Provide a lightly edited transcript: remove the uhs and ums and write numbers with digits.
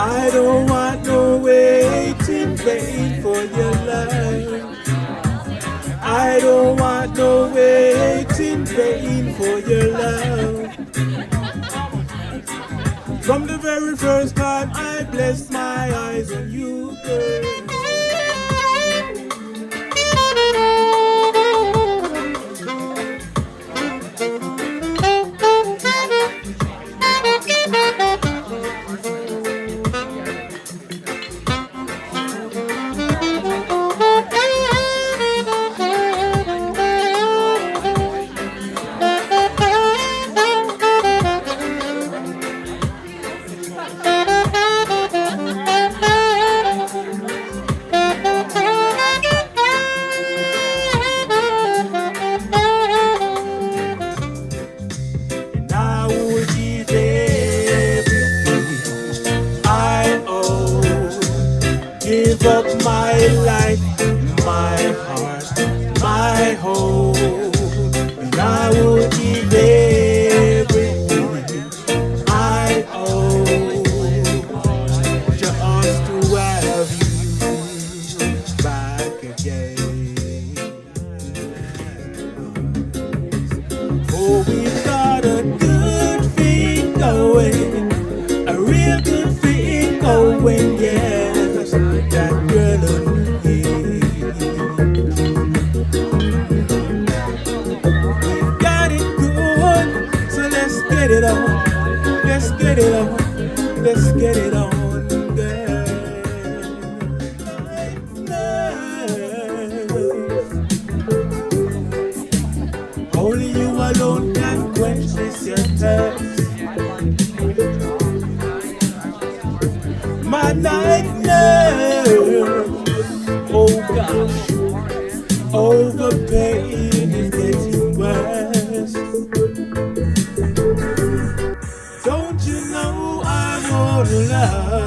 I don't want no waiting vain for your love. I don't want no waiting vain for your love. From the very first time I blessed my eyes on you, girl. Give up my life, my heart, my hope, and I will give everything I owe just to have you back again. For we've got a good thing going, a real good thing going, yeah. That girl of me. We've got it good, so let's get it on. Let's get it on. Let's get it on, girl. Only you alone can quench this your thirst. My nightmare. Oh gosh, overpain is getting worse. Don't you know I'm all alone?